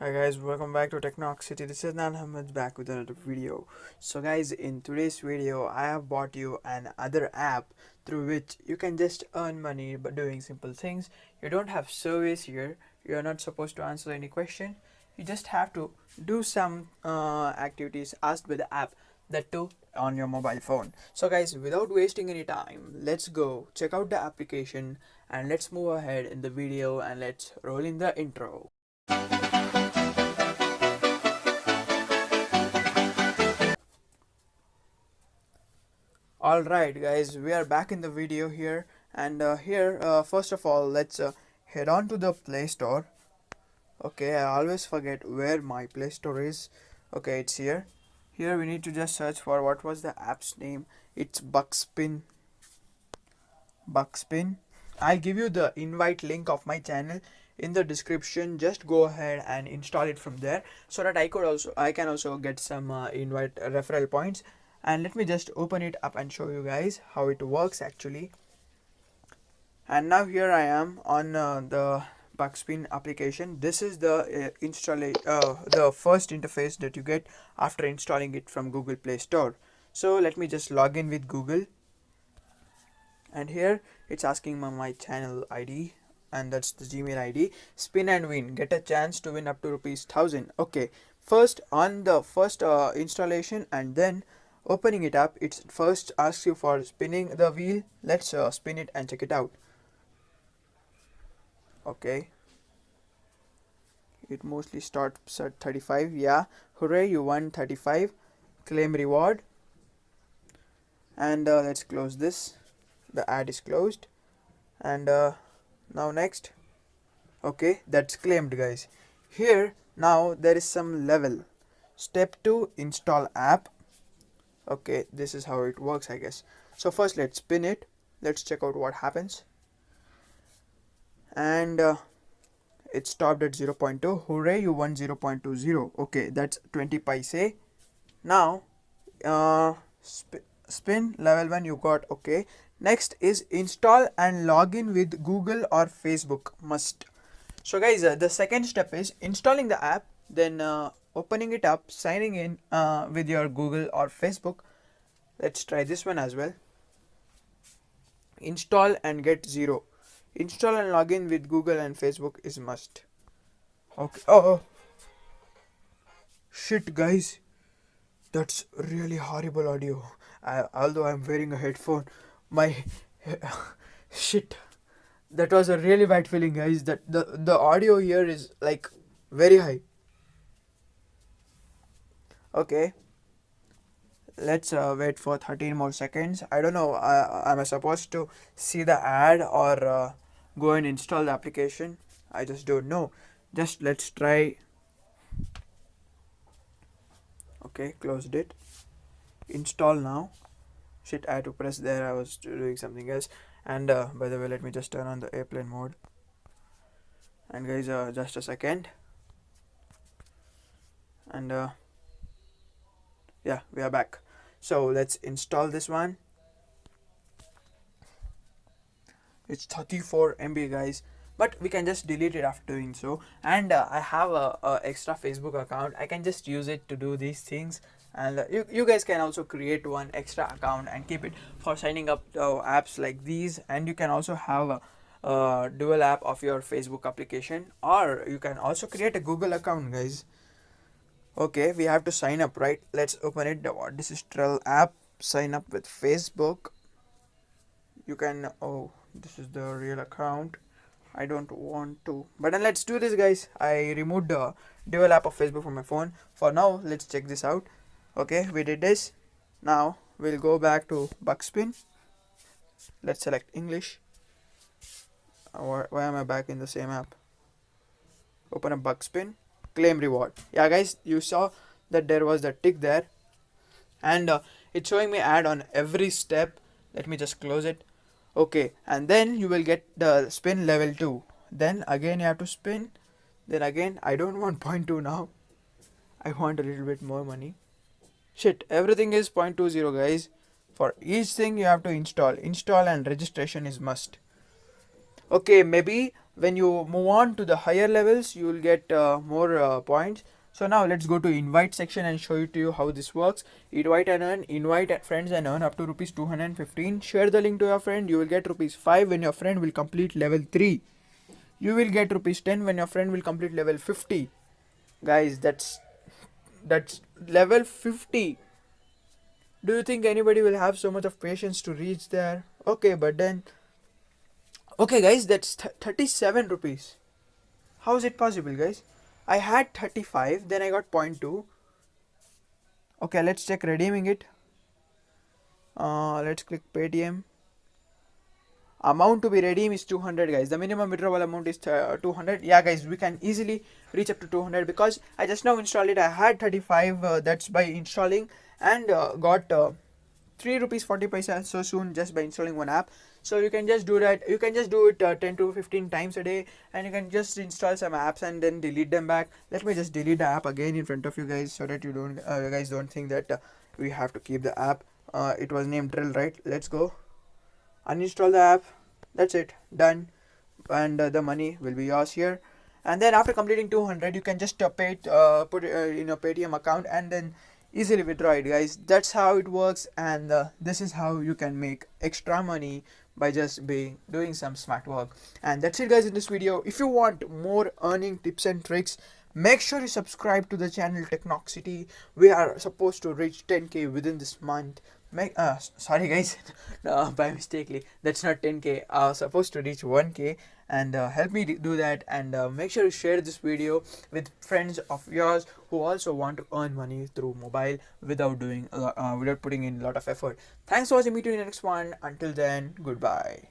Hi guys, welcome back to Technox City. This is Nan Ahmed back with another video. So guys, in today's video, I have bought you another app through which you can just earn money by doing simple things. You don't have service here. You are not supposed to answer any question. You just have to do some activities asked by the app, that too on your mobile phone. So guys, without wasting any time, let's go check out the application and let's move ahead in the video and let's roll in the intro. Alright guys, we are back in the video here, and first of all, let's head on to the Play Store. Okay, I always forget where my Play Store is. Okay, it's here. Here we need to just search for what was the app's name. It's Buckspin. I'll give you the invite link of my channel in the description. Just go ahead and install it from there so that I can also get some invite referral points. And let me just open it up and show you guys how it works actually. And now here I am on the Buckspin application. This is the the first interface that you get after installing it from Google Play Store. So let me just log in with Google, and here it's asking my channel ID, and that's the Gmail ID. Spin and win, get a chance to win up to ₹1000. Okay, first on the first installation and then opening it up, it first asks you for spinning the wheel. Let's spin it and check it out. Okay, it mostly starts at 35. Yeah, hooray, you won 35. Claim reward, and let's close this. The ad is closed, and now next. Okay, that's claimed guys. Here now there is some level. Step 2, install app. Okay, this is how it works I guess. So first let's spin it. Let's check out what happens. And it stopped at 0.2. Hooray, you won 0.20. Okay, that's 20 paise. Now spin level 1 you got. Okay, next is install and log in with Google or Facebook must. So guys, the second step is installing the app, then opening it up, signing in with your Google or Facebook. Let's try this one as well. Install and get 0. Install and log in with Google and Facebook is must. Okay. Oh shit guys, that's really horrible audio. Although I'm wearing a headphone, my shit, that was a really bad feeling guys. That the audio here is like very high. Okay, let's wait for 13 more seconds. I don't know, am I supposed to see the ad or go and install the application? I just don't know. Just let's try. Okay, closed it. Install now. Shit, I had to press there, I was doing something else. And by the way, let me just turn on the airplane mode. And guys, just a second. And yeah, we are back. So let's install this one. It's 34 MB guys, but we can just delete it after doing so. And I have a extra Facebook account. I can just use it to do these things. And you guys can also create one extra account and keep it for signing up apps like these. And you can also have a dual app of your Facebook application, or you can also create a Google account guys. Okay, we have to sign up, right? Let's open it. This is Trell app. Sign up with Facebook. You can, oh, this is the real account. I don't want to, but then let's do this guys. I removed the dual app of Facebook from my phone. For now, let's check this out. Okay, we did this. Now we'll go back to Buckspin. Let's select English. Why am I back in the same app? Open a Buckspin. Claim reward. Yeah guys, you saw that there was the tick there, and it's showing me ad on every step. Let me just close it. Okay, and then you will get the spin level 2. Then again you have to spin. Then again, I don't want 0.2 now. I want a little bit more money. Shit, everything is 0.20 guys. For each thing you have to install and registration is must. Okay, maybe when you move on to the higher levels, you will get more points. So now let's go to invite section and show it to you how this works. Invite and earn, invite friends and earn up to rupees 215. Share the link to your friend, you will get rupees 5 when your friend will complete level 3. You will get rupees 10 when your friend will complete level 50. Guys, that's level 50. Do you think anybody will have so much of patience to reach there? Okay, but then okay guys, that's 37 rupees. How is it possible, guys? I had 35, then I got 0.2. Okay, let's check redeeming it. Let's click Paytm. Amount to be redeemed is 200, guys. The minimum withdrawal amount is 200. Yeah, guys, we can easily reach up to 200 because I just now installed it. I had 35. That's by installing and got 3 rupees 40 paisa so soon just by installing one app. So you can just do that. You can just do it 10 to 15 times a day, and you can just install some apps and then delete them back. Let me just delete the app again in front of you guys so that you guys don't think that we have to keep the app. It was named Drill, right? Let's go. Uninstall the app. That's it, done. And the money will be yours here. And then after completing 200, you can just put it in your Paytm account and then easily withdraw it, guys. That's how it works, and this is how you can make extra money by just doing some smart work. And that's it, guys, in this video. If you want more earning tips and tricks, make sure you subscribe to the channel Technoxity. We are supposed to reach 10k within this month. Sorry guys, by mistakenly, that's not 10k. I was supposed to reach 1k, and help me do that. And make sure you share this video with friends of yours who also want to earn money through mobile without without putting in a lot of effort. Thanks for watching. Meet you in the next one. Until then, goodbye.